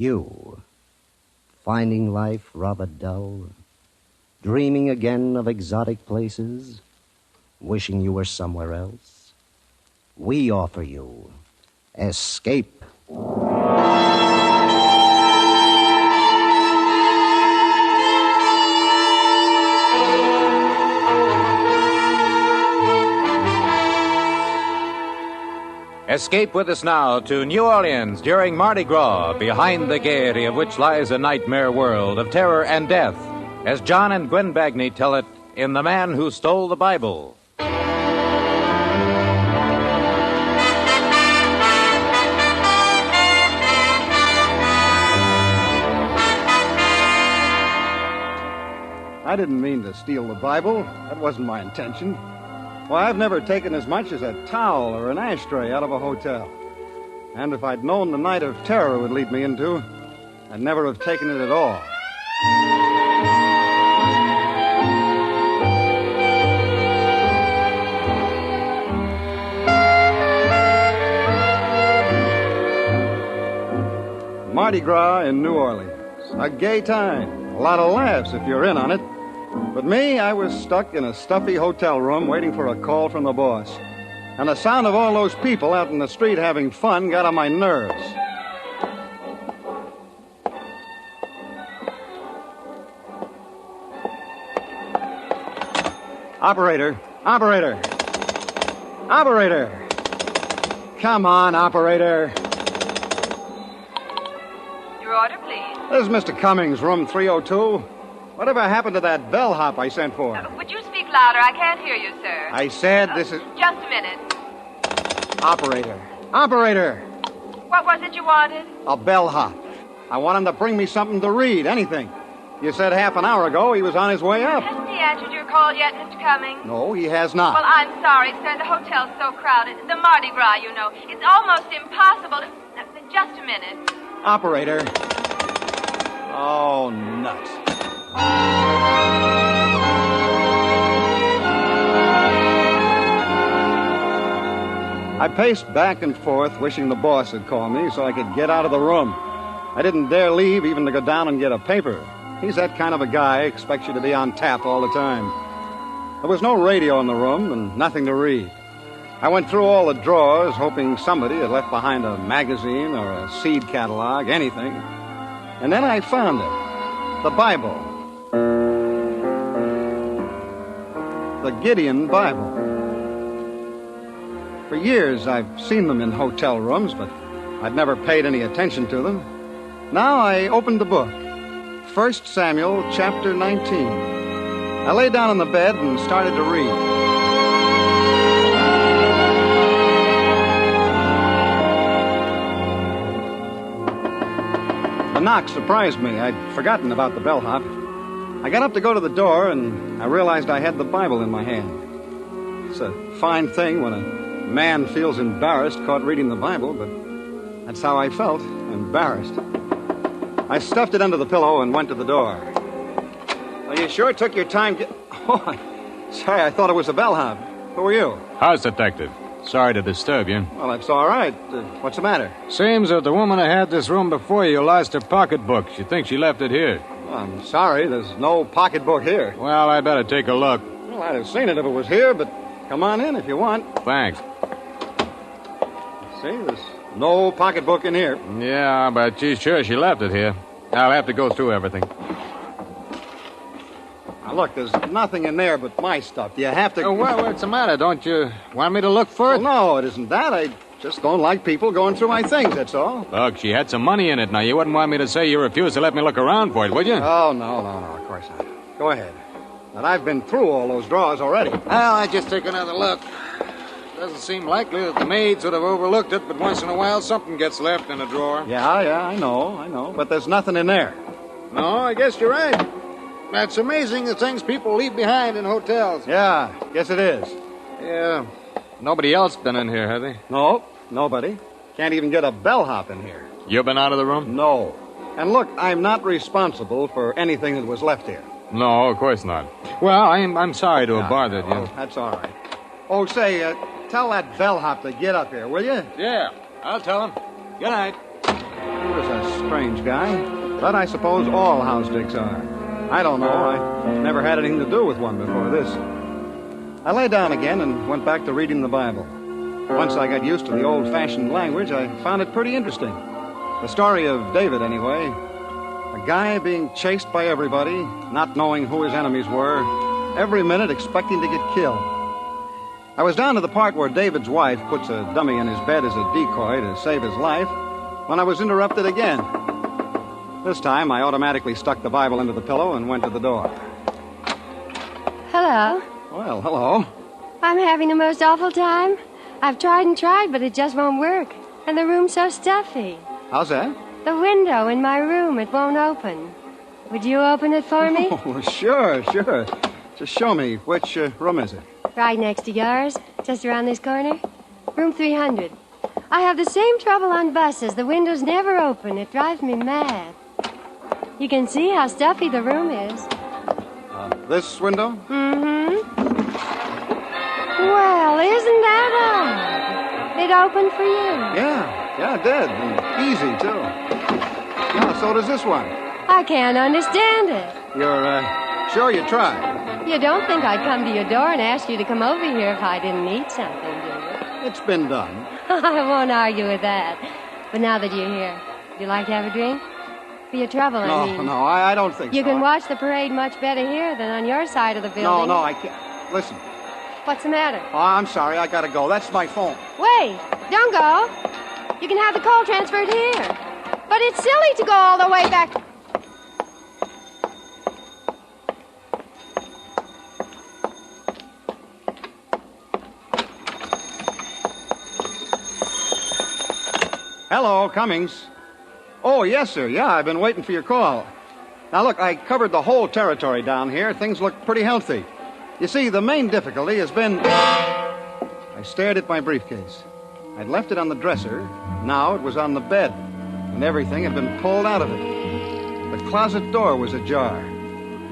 You, finding life rather dull, dreaming again of exotic places, wishing you were somewhere else, we offer you Escape. Escape with us now to New Orleans during Mardi Gras, behind the gaiety of which lies a nightmare world of terror and death, as John and Gwen Bagney tell it in The Man Who Stole the Bible. I didn't mean to steal the Bible. That wasn't my intention. Why, I've never taken as much as a towel or an ashtray out of a hotel. And if I'd known the night of terror would lead me into, I'd never have taken it at all. Mardi Gras in New Orleans. A gay time. A lot of laughs if you're in on it. But me, I was stuck in a stuffy hotel room waiting for a call from the boss. And the sound of all those people out in the street having fun got on my nerves. Operator! Operator! Operator! Come on, operator. Your order, please. This is Mr. Cummings, room 302. Whatever happened to that bellhop I sent for? Would you speak louder? I can't hear you, sir. I said this is... Just a minute. Operator. Operator! What was it you wanted? A bellhop. I want him to bring me something to read, anything. You said half an hour ago he was on his way up. Hasn't he answered your call yet, Mr. Cummings? No, he has not. Well, I'm sorry, sir. The hotel's so crowded. The Mardi Gras, you know. It's almost impossible to... Just a minute. Operator. Oh, nuts. I paced back and forth, wishing the boss had called me so I could get out of the room. I didn't dare leave even to go down and get a paper. He's that kind of a guy, expects you to be on tap all the time. There was no radio in the room and nothing to read. I went through all the drawers, hoping somebody had left behind a magazine or a seed catalog, anything. And then I found it. The Bible. The Gideon Bible. For years, I've seen them in hotel rooms, but I'd never paid any attention to them. Now I opened the book. 1 Samuel, chapter 19. I lay down on the bed and started to read. The knock surprised me. I'd forgotten about the bellhop. I got up to go to the door, and I realized I had the Bible in my hand. It's a fine thing when a man feels embarrassed caught reading the Bible, but that's how I felt, embarrassed. I stuffed it under the pillow and went to the door. Well, you sure took your time Oh, sorry, I thought it was a bellhop. Who are you? House detective. Sorry to disturb you. Well, that's all right. What's the matter? Seems that the woman who had this room before you lost her pocketbook. She thinks she left it here. Well, I'm sorry, there's no pocketbook here. Well, I better take a look. Well, I'd have seen it if it was here, but come on in if you want. Thanks. See, there's no pocketbook in here. Yeah, but she's sure she left it here. I'll have to go through everything. Now, look, there's nothing in there but my stuff. Do you have to... Well, what's the matter? Don't you want me to look for it? Well, no, it isn't that. I just don't like people going through my things, that's all. Look, she had some money in it. Now, you wouldn't want me to say you refused to let me look around for it, would you? Oh, no, of course not. Go ahead. But I've been through all those drawers already. Well, I just take another look. Doesn't seem likely that the maids would have overlooked it, but once in a while something gets left in a drawer. Yeah, I know. But there's nothing in there. No, I guess you're right. That's amazing, the things people leave behind in hotels. Yeah, guess it is. Yeah. Nobody else been in here, have they? No, nobody. Can't even get a bellhop in here. You been out of the room? No. And look, I'm not responsible for anything that was left here. No, of course not. Well, I'm sorry to have bothered you. Oh, that's all right. Oh, say, tell that bellhop to get up here, will you? Yeah, I'll tell him. Good night. He was a strange guy, but I suppose all house dicks are. I don't know. I never had anything to do with one before this. I lay down again and went back to reading the Bible. Once I got used to the old-fashioned language, I found it pretty interesting. The story of David, anyway. A guy being chased by everybody, not knowing who his enemies were, every minute expecting to get killed. I was down to the part where David's wife puts a dummy in his bed as a decoy to save his life when I was interrupted again. This time, I automatically stuck the Bible into the pillow and went to the door. Hello. Well, hello. I'm having a most awful time. I've tried and tried, but it just won't work. And the room's so stuffy. How's that? The window in my room, it won't open. Would you open it for me? Oh, sure. Just show me. Which room is it? Right next to yours, just around this corner. Room 300. I have the same trouble on buses. The windows never open. It drives me mad. You can see how stuffy the room is. This window? Mm-hmm. Well, isn't that odd? It opened for you. Yeah, it did. And easy, too. Yeah, so does this one. I can't understand it. You're, sure you tried? You don't think I'd come to your door and ask you to come over here if I didn't need something, do you? It's been done. I won't argue with that. But now that you're here, would you like to have a drink? For your trouble, I mean. No, I don't think so. You can watch the parade much better here than on your side of the building. No, I can't. Listen. What's the matter? Oh, I'm sorry. I gotta go. That's my phone. Wait, don't go. You can have the call transferred here. But it's silly to go all the way back. Hello, Cummings. Oh, yes, sir. Yeah, I've been waiting for your call. Now, look, I covered the whole territory down here. Things look pretty healthy. You see, the main difficulty has been... I stared at my briefcase. I'd left it on the dresser. Now it was on the bed, and everything had been pulled out of it. The closet door was ajar.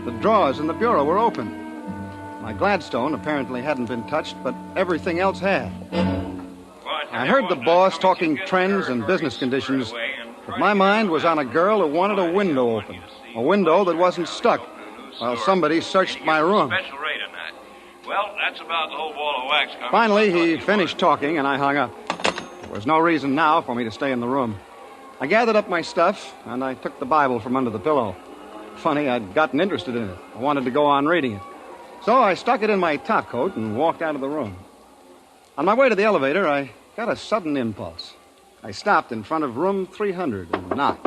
The drawers in the bureau were open. My Gladstone apparently hadn't been touched, but everything else had. I heard the boss talking trends and business conditions, but my mind was on a girl who wanted a window open, a window that wasn't stuck, while somebody searched my room. Well, that's about the whole ball of wax. Finally, he finished talking, and I hung up. There was no reason now for me to stay in the room. I gathered up my stuff, and I took the Bible from under the pillow. Funny, I'd gotten interested in it. I wanted to go on reading it. So I stuck it in my topcoat and walked out of the room. On my way to the elevator, I got a sudden impulse. I stopped in front of room 300 and knocked.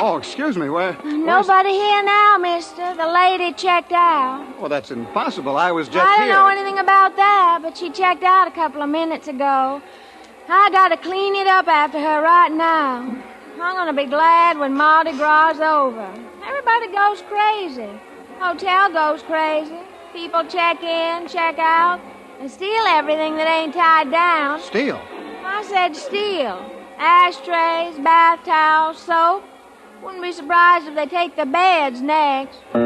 Oh, excuse me, Nobody here now, mister. The lady checked out. Oh, that's impossible. I was just I here. don't know anything about that, but she checked out a couple of minutes ago. I gotta clean it up after her right now. I'm gonna be glad when Mardi Gras is over. Everybody goes crazy. Hotel goes crazy. People check in, check out, and steal everything that ain't tied down. Steal? I said steal. Ashtrays, bath towels, soap. Wouldn't be surprised if they take the beds next. The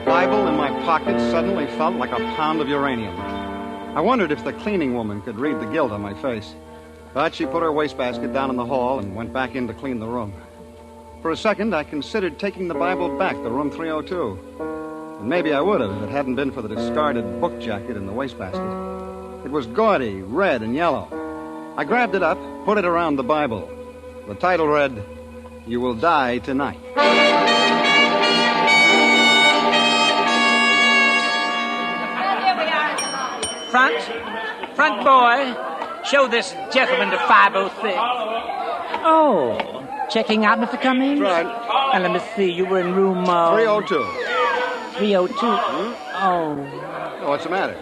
Bible in my pocket suddenly felt like a pound of uranium. I wondered if the cleaning woman could read the guilt on my face. But she put her wastebasket down in the hall and went back in to clean the room. For a second, I considered taking the Bible back to room 302. And maybe I would have if it hadn't been for the discarded book jacket in the wastebasket. It was gaudy, red and yellow. I grabbed it up, put it around the Bible. The title read, You Will Die Tonight. Front boy, show this gentleman to 506. Oh, checking out, Mr. Cummings? Right. And let me see, you were in room... 302. 302? Oh. What's the matter?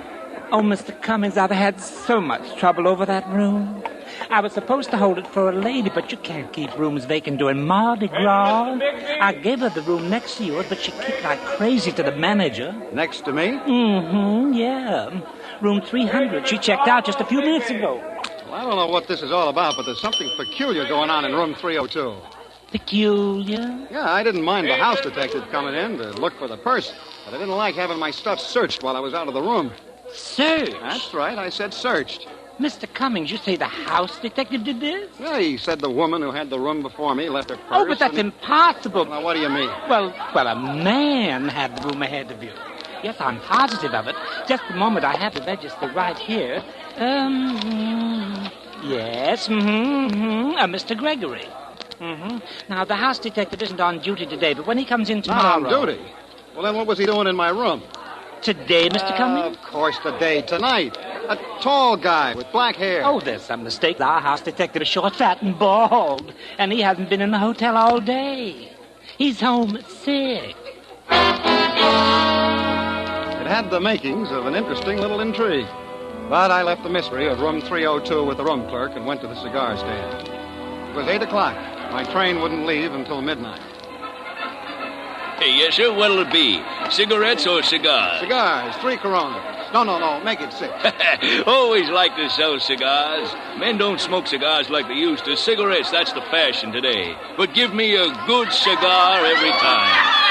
Oh, Mr. Cummings, I've had so much trouble over that room. I was supposed to hold it for a lady, but you can't keep rooms vacant during Mardi Gras. I gave her the room next to yours, but she kicked like crazy to the manager. Next to me? Mm-hmm, yeah. Room 300. She checked out just a few minutes ago. Well, I don't know what this is all about, but there's something peculiar going on in room 302. Peculiar? Yeah, I didn't mind the house detective coming in to look for the purse, but I didn't like having my stuff searched while I was out of the room. Searched? That's right. I said searched. Mr. Cummings, you say the house detective did this? Yeah, he said the woman who had the room before me left her purse. Oh, but that's impossible. Now, what do you mean? Well, a man had the room ahead of you. Yes, I'm positive of it. Just a moment, I have the register right here. Yes, Mr. Gregory. Now, the house detective isn't on duty today, but when he comes in tomorrow... Not on duty? Well, then what was he doing in my room? Today, Mr. Cummings? Of course, today. Tonight. A tall guy with black hair. Oh, there's some mistake. Our house detective is short, fat, and bald. And he hasn't been in the hotel all day. He's home sick. It had the makings of an interesting little intrigue. But I left the mystery of room 302 with the room clerk and went to the cigar stand. It was 8 o'clock. My train wouldn't leave until midnight. Hey, yes, sir. What'll it be? Cigarettes or cigars? Cigars, 3 Coronas. No, make it 6. Always like to sell cigars. Men don't smoke cigars like they used to. Cigarettes, that's the fashion today. But give me a good cigar every time.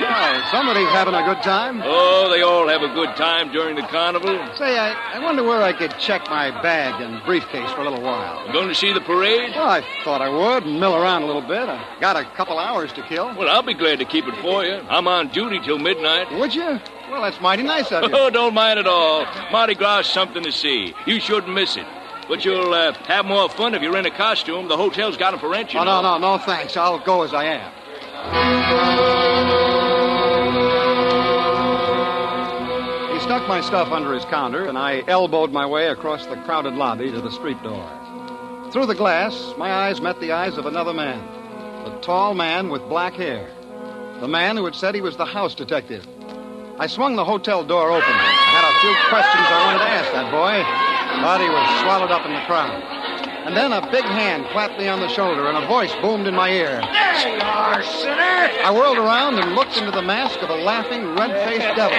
Well, somebody's having a good time. Oh, they all have a good time during the carnival. Say, I wonder where I could check my bag and briefcase for a little while. Going to see the parade? Well, I thought I would mill around a little bit. I got a couple hours to kill. Well, I'll be glad to keep it for you. I'm on duty till midnight. Would you? Well, that's mighty nice of you. Oh, don't mind at all. Mardi Gras is something to see. You shouldn't miss it. But you'll have more fun if you're in a costume. The hotel's got them for rent, you know. No, thanks. I'll go as I am. He stuck my stuff under his counter, and I elbowed my way across the crowded lobby to the street door. Through the glass, my eyes met the eyes of another man. The tall man with black hair. The man who had said he was the house detective. I swung the hotel door open. I had a few questions I wanted to ask that boy, but he was swallowed up in the crowd. And then a big hand clapped me on the shoulder, and a voice boomed in my ear. There you are, sinner! I whirled around and looked into the mask of a laughing, red-faced devil.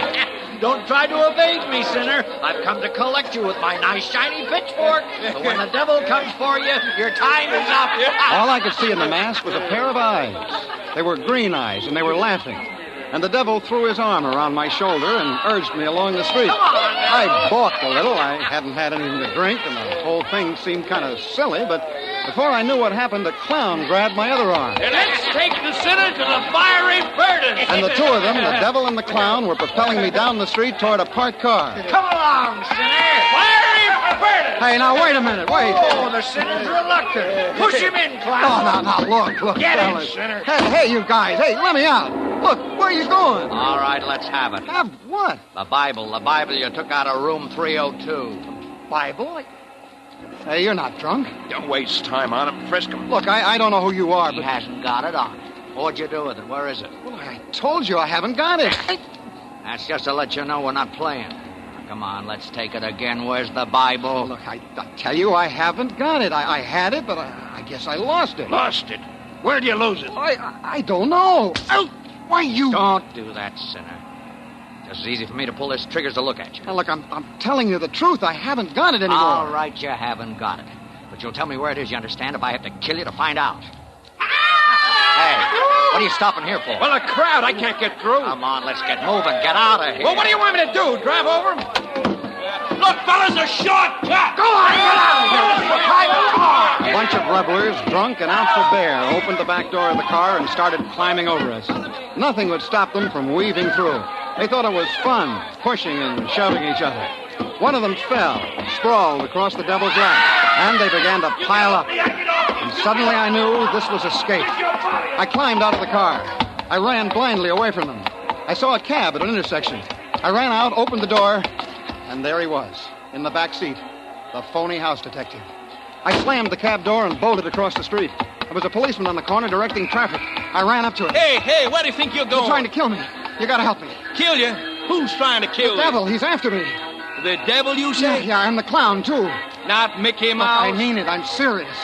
Don't try to evade me, sinner. I've come to collect you with my nice, shiny pitchfork. But when the devil comes for you, your time is up. All I could see in the mask was a pair of eyes. They were green eyes, and they were laughing. And the devil threw his arm around my shoulder and urged me along the street. I balked a little. I hadn't had anything to drink, and the whole thing seemed kind of silly, but before I knew what happened, a clown grabbed my other arm. Let's take the sinner to the fiery furnace. And the two of them, the devil and the clown, were propelling me down the street toward a parked car. Come along, sinner. Fiery furnace. Hey, now, wait a minute, wait. Oh, the sinner's reluctant. Push him in, clown. No, look, Get him, fellas. sinner. Hey, you guys, hey, let me out. Look, where are you going? All right, let's have it. Have what? The Bible you took out of room 302. Bible? Hey, you're not drunk. Don't waste time on him. Frisk him. Look, I don't know who you are, He but... hasn't got it on. What'd you do with it? Where is it? Well, I told you I haven't got it. That's just to let you know we're not playing. Come on, let's take it again. Where's the Bible? Look, I tell you, I haven't got it. I had it, but I guess I lost it. Lost it. Where'd you lose it? I don't know. Oh, why, you... Don't do that, sinner. Just as easy for me to pull this trigger as to look at you. Now, look, I'm telling you the truth. I haven't got it anymore. All right, you haven't got it. But you'll tell me where it is, you understand, if I have to kill you to find out. Hey, what are you stopping here for? Well, a crowd. I can't get through. Come on, let's get moving. Get out of here. Well, what do you want me to do? Drive over him? Look, fellas, a shot! Go on, get out of here! A bunch of revelers, drunk and out for bear, opened the back door of the car and started climbing over us. Nothing would stop them from weaving through. They thought it was fun, pushing and shoving each other. One of them fell, sprawled across the devil's lap, and they began to pile up. And suddenly I knew this was escape. I climbed out of the car. I ran blindly away from them. I saw a cab at an intersection. I ran out, opened the door, and there he was, in the back seat, the phony house detective. I slammed the cab door and bolted across the street. There was a policeman on the corner directing traffic. I ran up to him. Hey, where do you think you're going? He's trying to kill me. You gotta help me. Kill you? Who's trying to kill The you? devil, he's after me. The devil, you say? Yeah, and the clown, too. Not Mickey Look, Mouse? I mean it. I'm serious.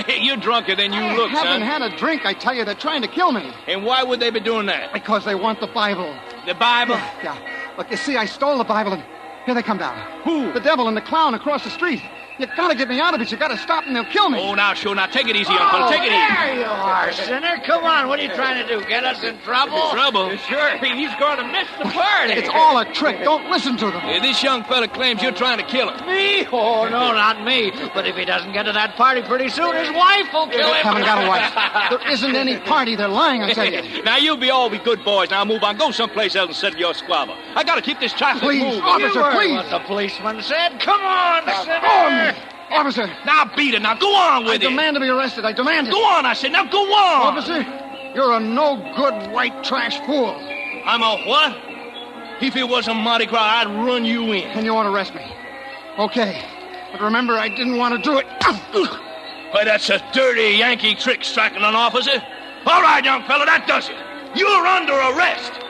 You're drunker than you I look, haven't son. had a drink. I tell you, they're trying to kill me. And why would they be doing that? Because they want the Bible. The Bible? Yeah. Look, you see, I stole the Bible, and here they come down. Who? The devil and the clown across the street. You gotta get me out of it. You gotta stop them. They'll kill me. Oh, now, sure. Now, take it easy, Uncle. Take it easy. There you are, sinner. Come on. What are you trying to do? Get us in trouble? Trouble? Sure, he's going to miss the party. It's all a trick. Don't listen to them. This young fella claims you're trying to kill him. Me? Oh, no, not me. But if he doesn't get to that party pretty soon, his wife will kill him. Haven't got a wife. There isn't any party. They're lying, I tell you. Now, you all be good boys. Now, move on. Go someplace else and settle your squabble. I gotta keep this traffic Please, moving. officer, You heard please. what the policeman said. Come on, sinner. Oh, officer. Now, beat it. Now, go on with I it. demand to be arrested. I demand it. Go on, I said. Now, go on. Officer, you're a no-good white trash fool. I'm a what? If it wasn't Mardi Gras, I'd run you in. And you want to arrest me? Okay. But remember, I didn't want to do it. Why, that's a dirty Yankee trick, striking an officer. All right, young fella, that does it. You're under arrest.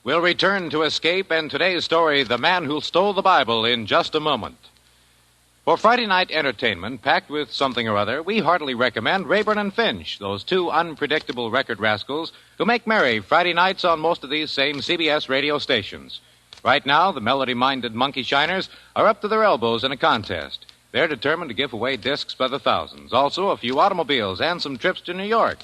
We'll return to Escape and today's story, The Man Who Stole the Bible, in just a moment. For Friday night entertainment, packed with something or other, we heartily recommend Rayburn and Finch, those two unpredictable record rascals who make merry Friday nights on most of these same CBS radio stations. Right now, the melody-minded monkey shiners are up to their elbows in a contest. They're determined to give away discs by the thousands, also a few automobiles and some trips to New York.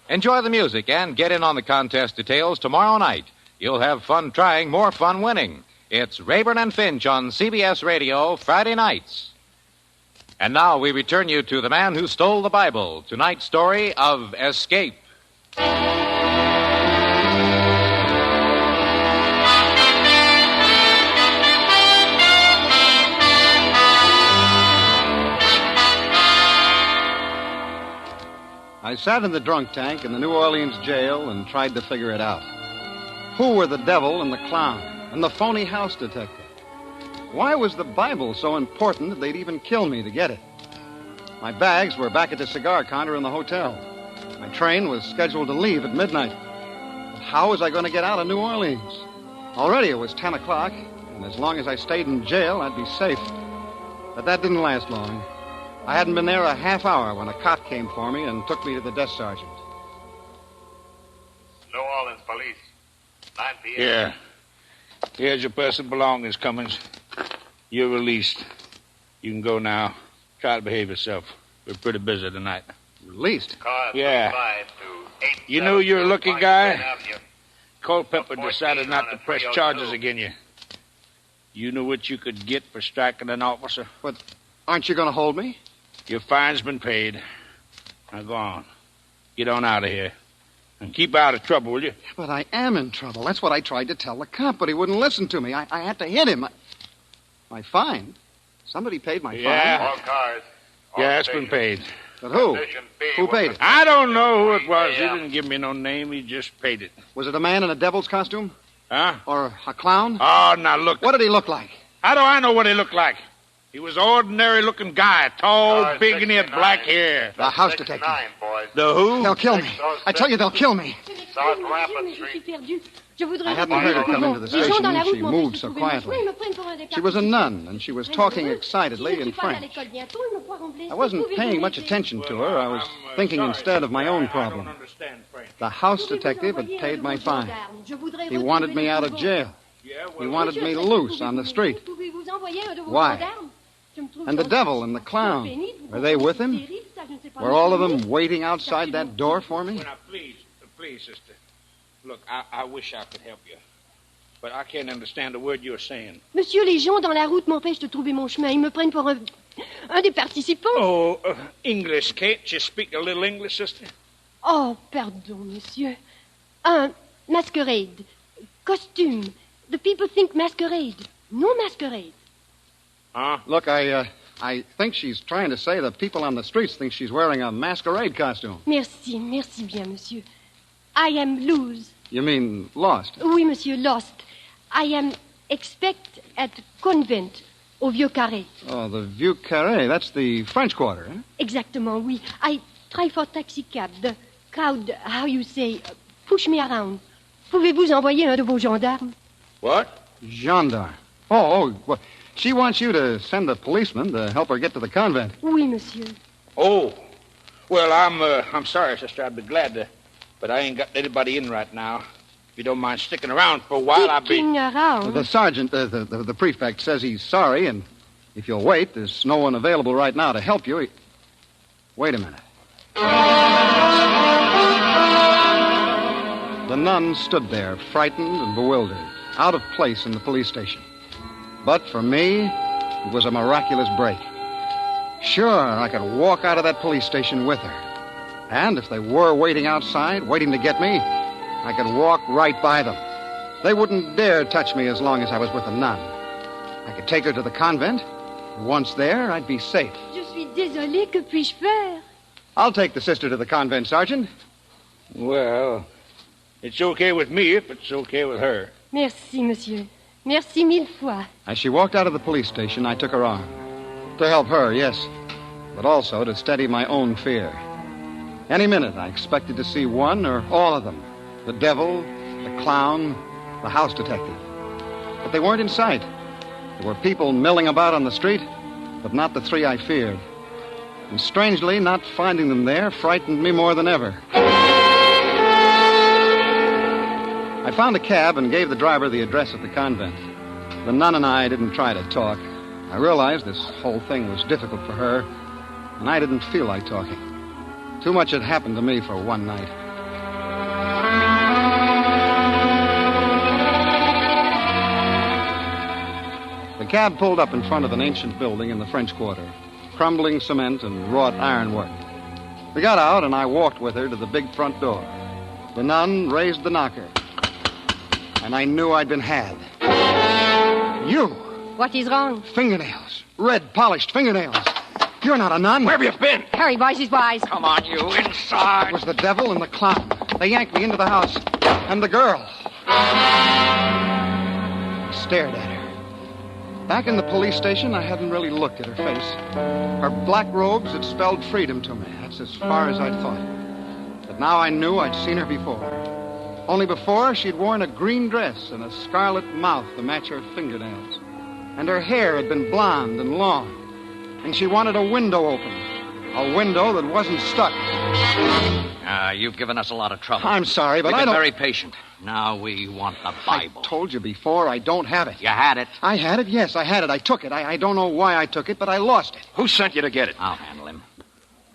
Enjoy the music and get in on the contest details tomorrow night. You'll have fun trying, more fun winning. It's Rayburn and Finch on CBS Radio, Friday nights. And now we return you to The Man Who Stole the Bible, tonight's story of Escape. I sat in the drunk tank in the New Orleans jail and tried to figure it out. Who were the devil and the clown and the phony house detective? Why was the Bible so important that they'd even kill me to get it? My bags were back at the cigar counter in the hotel. My train was scheduled to leave at midnight. But how was I going to get out of New Orleans? Already it was 10 o'clock, and as long as I stayed in jail, I'd be safe. But that didn't last long. I hadn't been there a half hour when a cop came for me and took me to the desk sergeant. New Orleans police. 9 p.m. Here. Here's your personal belongings, Cummings. You're released. You can go now. Try to behave yourself. We're pretty busy tonight. Released? Car Yeah. 35 to 8. You knew you're a lucky guy? Culpepper decided not to press charges against you. You knew what you could get for striking an officer. But aren't you going to hold me? Your fine's been paid. Now go on. Get on out of here. And keep out of trouble, will you? But I am in trouble. That's what I tried to tell the cop, but he wouldn't listen to me. I had to hit him. My fine? Somebody paid my Yeah. fine? All cars. all Yeah, it's been stations. paid. But who? Position B Who was paid it? I don't know who it was. He 3 a.m. didn't give me no name. He just paid it. Was it a man in a devil's costume? Huh? Or a clown? Oh, now look. What did he look like? How do I know what he looked like? He was an ordinary-looking guy, tall, Cars big, and he had 69. black hair. The house 6 to detective. 9, boys. The who? They'll kill me. I tell you, they'll kill me. South Rapids Street. I hadn't heard her come into the station. She moved so quietly. She was a nun, and she was talking excitedly in French. I wasn't paying much attention to her. I was thinking instead of my own problem. The house detective had paid my fine. He wanted me out of jail. He wanted me loose on the street. Why? And the devil and the clown, were they with him? Were all of them waiting outside that door for me? Now, please, sister. Look, I wish I could help you. But I can't understand a word you're saying. Monsieur, les gens dans la route m'empêchent de trouver mon chemin. Ils me prennent pour un des participants. Oh, English. Can't you speak a little English, sister? Oh, pardon, monsieur. Masquerade. Costume. The people think masquerade. No masquerade. Huh? Look, I think she's trying to say the people on the streets think she's wearing a masquerade costume. Merci bien, monsieur. I am lose. You mean lost? Oui, monsieur, lost. I am expect at convent au Vieux Carré. Oh, the Vieux Carré. That's the French Quarter, eh? Exactement, oui. I try for taxi cab. The crowd, how you say, push me around. Pouvez-vous envoyer un de vos gendarmes? What? Gendarme. Oh, well, she wants you to send a policeman to help her get to the convent. Oui, monsieur. Oh. Well, I'm sorry, sister. I'd be glad to But I ain't got anybody in right now. If you don't mind sticking around for a while, I'll be... Sticking around? The sergeant, the prefect, says he's sorry, and if you'll wait, there's no one available right now to help you. Wait a minute. The nun stood there, frightened and bewildered, out of place in the police station. But for me, it was a miraculous break. Sure, I could walk out of that police station with her. And if they were waiting outside, waiting to get me, I could walk right by them. They wouldn't dare touch me as long as I was with the nun. I could take her to the convent. Once there, I'd be safe. Je suis désolée, que puis-je faire? I'll take the sister to the convent, Sergeant. Well, it's okay with me if it's okay with her. Merci, monsieur. Merci mille fois. As she walked out of the police station, I took her arm. To help her, yes, but also to steady my own fear. Any minute, I expected to see one or all of them. The devil, the clown, the house detective. But they weren't in sight. There were people milling about on the street, but not the three I feared. And strangely, not finding them there frightened me more than ever. I found a cab and gave the driver the address of the convent. The nun and I didn't try to talk. I realized this whole thing was difficult for her, and I didn't feel like talking. Too much had happened to me for one night. The cab pulled up in front of an ancient building in the French Quarter, crumbling cement and wrought ironwork. We got out, and I walked with her to the big front door. The nun raised the knocker, and I knew I'd been had. You! What is wrong? Fingernails. Red, polished fingernails. You're not a nun. Where have you been? Hurry, boys, he's wise. Come on, you, inside. It was the devil and the clown. They yanked me into the house. And the girl. I stared at her. Back in the police station, I hadn't really looked at her face. Her black robes had spelled freedom to me. That's as far as I'd thought. But now I knew I'd seen her before. Only before, she'd worn a green dress and a scarlet mouth to match her fingernails. And her hair had been blonde and long. And she wanted a window open. A window that wasn't stuck. You've given us a lot of trouble. I'm sorry, but We've I been don't... very patient. Now we want the Bible. I told you before, I don't have it. You had it. I had it, yes, I had it. I took it. I don't know why I took it, but I lost it. Who sent you to get it? I'll handle him.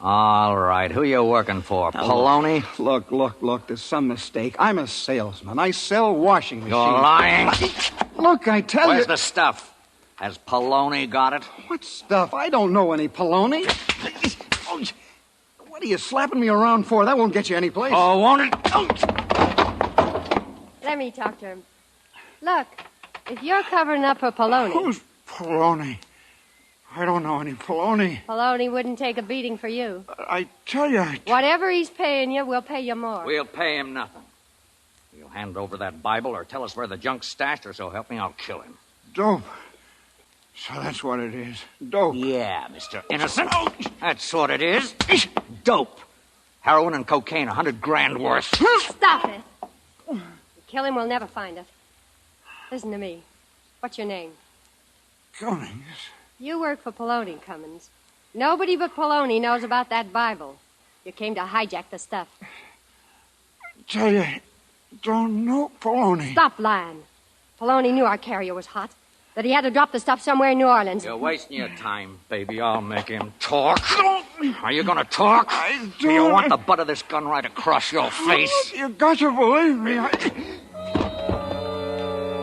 All right, who you working for? Poloni? Look, there's some mistake. I'm a salesman. I sell washing machines. You're lying. Look, I tell you... Where's the stuff? Has Poloni got it? What stuff? I don't know any Poloni. What are you slapping me around for? That won't get you any place. Oh, won't it? Oh. Let me talk to him. Look, if you're covering up for Poloni... Who's Poloni? I don't know any Poloni. Poloni wouldn't take a beating for you. I tell you... Whatever he's paying you, we'll pay you more. We'll pay him nothing. You'll hand over that Bible or tell us where the junk's stashed, or so help me, I'll kill him. Dope. So that's what it is. Dope. Yeah, Mr. Innocent. That's what it is. Dope. Heroin and cocaine, 100 grand worth. Stop it. You kill him, we'll never find it. Listen to me. What's your name? Cummings. You work for Poloni, Cummins. Nobody but Poloni knows about that Bible. You came to hijack the stuff. Tell you, don't know Poloni. Stop lying. Poloni knew our carrier was hot. That he had to drop the stuff somewhere in New Orleans. You're wasting your time, baby. I'll make him talk. Are you going to talk? I do. You want the butt of this gun right across your face? You got to believe me.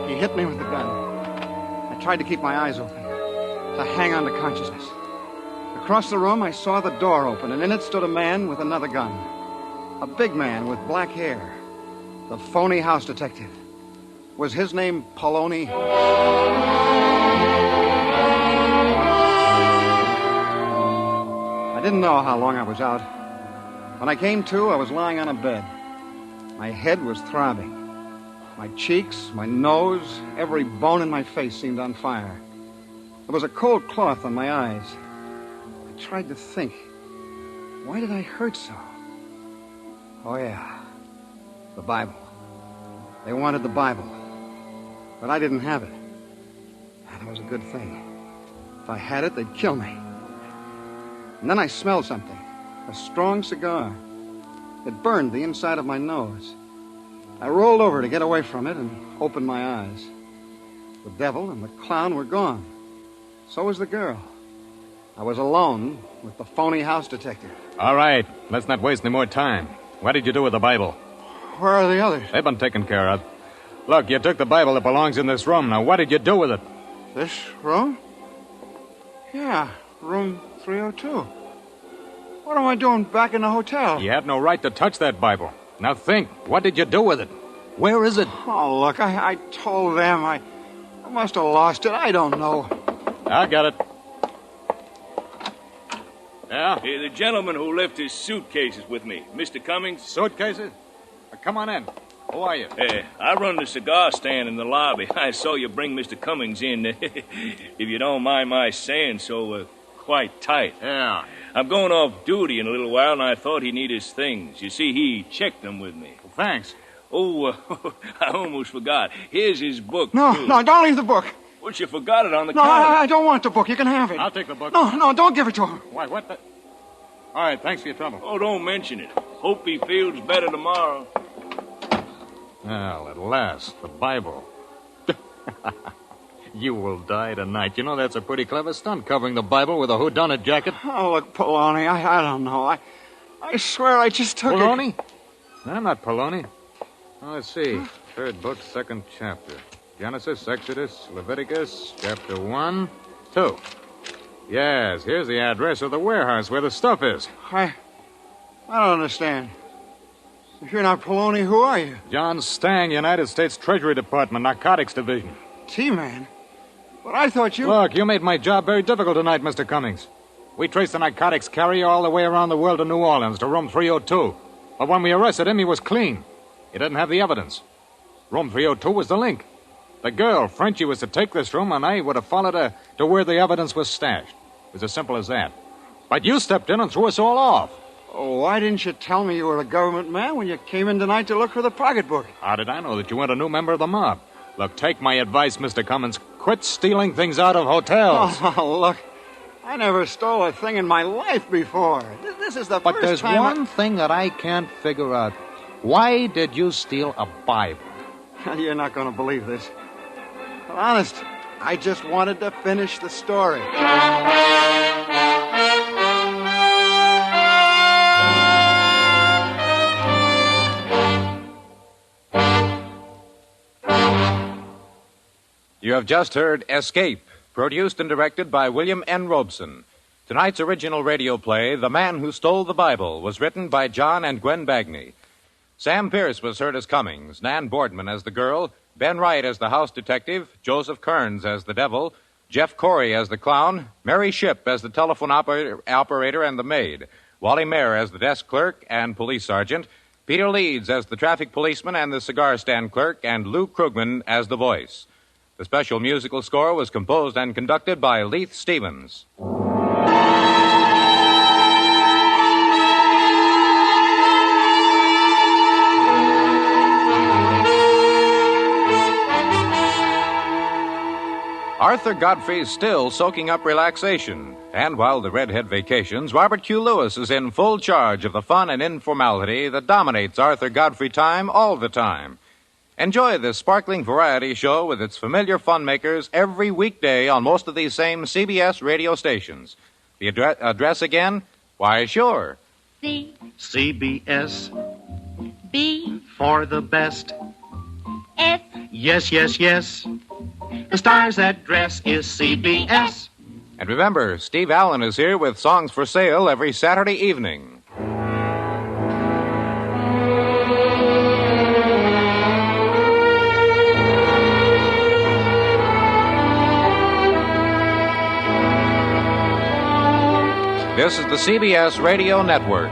He hit me with the gun. I tried to keep my eyes open, to hang on to consciousness. Across the room, I saw the door open, and in it stood a man with another gun. A big man with black hair. The phony house detective. Was his name Poloni? I didn't know how long I was out. When I came to, I was lying on a bed. My head was throbbing. My cheeks, my nose, every bone in my face seemed on fire. There was a cold cloth on my eyes. I tried to think. Why did I hurt so? Oh, yeah. The Bible. They wanted the Bible. But I didn't have it. And it was a good thing. If I had it, they'd kill me. And then I smelled something. A strong cigar. It burned the inside of my nose. I rolled over to get away from it and opened my eyes. The devil and the clown were gone. So was the girl. I was alone with the phony house detective. All right, let's not waste any more time. What did you do with the Bible? Where are the others? They've been taken care of. Look, you took the Bible that belongs in this room. Now, what did you do with it? This room? Yeah, room 302. What am I doing back in the hotel? You had no right to touch that Bible. Now think, what did you do with it? Where is it? Oh, look, I told them. I must have lost it. I don't know. I got it. Yeah? Hey, the gentleman who left his suitcases with me, Mr. Cummings. Suitcases? Come on in. Who are you? Hey, I run the cigar stand in the lobby. I saw you bring Mr. Cummings in, if you don't mind my saying so, quite tight. Yeah. I'm going off duty in a little while, and I thought he needed his things. You see, he checked them with me. Well, thanks. Oh, I almost forgot. Here's his book, No, too. no, don't leave the book. Well, you forgot it on the No, counter. I don't want the book. You can have it. I'll take the book. No, don't give it to him. Why, what the... All right, thanks for your trouble. Oh, don't mention it. Hope he feels better tomorrow. Well, at last, the Bible. You will die tonight. You know, that's a pretty clever stunt, covering the Bible with a whodunit jacket. Oh, look, Poloni, I don't know. I swear I just took Poloni? No, I'm not Poloni. Well, let's see. Third book, second chapter. Genesis, Exodus, Leviticus, chapter 1, 2. Yes, here's the address of the warehouse where the stuff is. I don't understand. If you're not Poloni, who are you? John Stang, United States Treasury Department, Narcotics Division. T-Man? But I thought you... Look, you made my job very difficult tonight, Mr. Cummings. We traced the narcotics carrier all the way around the world to New Orleans, to room 302. But when we arrested him, he was clean. He didn't have the evidence. Room 302 was the link. The girl, Frenchie, was to take this room, and I would have followed her to where the evidence was stashed. It was as simple as that. But you stepped in and threw us all off. Oh, why didn't you tell me you were a government man when you came in tonight to look for the pocketbook? How did I know that you weren't a new member of the mob? Look, take my advice, Mr. Cummins. Quit stealing things out of hotels. Oh, look. I never stole a thing in my life before. This is the But first there's time... one thing that I can't figure out. Why did you steal a Bible? You're not going to believe this. But honest, I just wanted to finish the story. You have just heard Escape, produced and directed by William N. Robeson. Tonight's original radio play, The Man Who Stole the Bible, was written by John and Gwen Bagney. Sam Pierce was heard as Cummings, Nan Boardman as the girl, Ben Wright as the house detective, Joseph Kearns as the devil, Jeff Corey as the clown, Mary Shipp as the telephone operator and the maid, Wally Mayer as the desk clerk and police sergeant, Peter Leeds as the traffic policeman and the cigar stand clerk, and Lou Krugman as the voice. The special musical score was composed and conducted by Leith Stevens. Arthur Godfrey's still soaking up relaxation. And while the redhead vacations, Robert Q. Lewis is in full charge of the fun and informality that dominates Arthur Godfrey time all the time. Enjoy this sparkling variety show with its familiar fun makers every weekday on most of these same CBS radio stations. The address again? Why, sure. CBS. B. For the best. S. Yes, yes, yes. The star's address is CBS. And remember, Steve Allen is here with songs for sale every Saturday evening. This is the CBS Radio Network.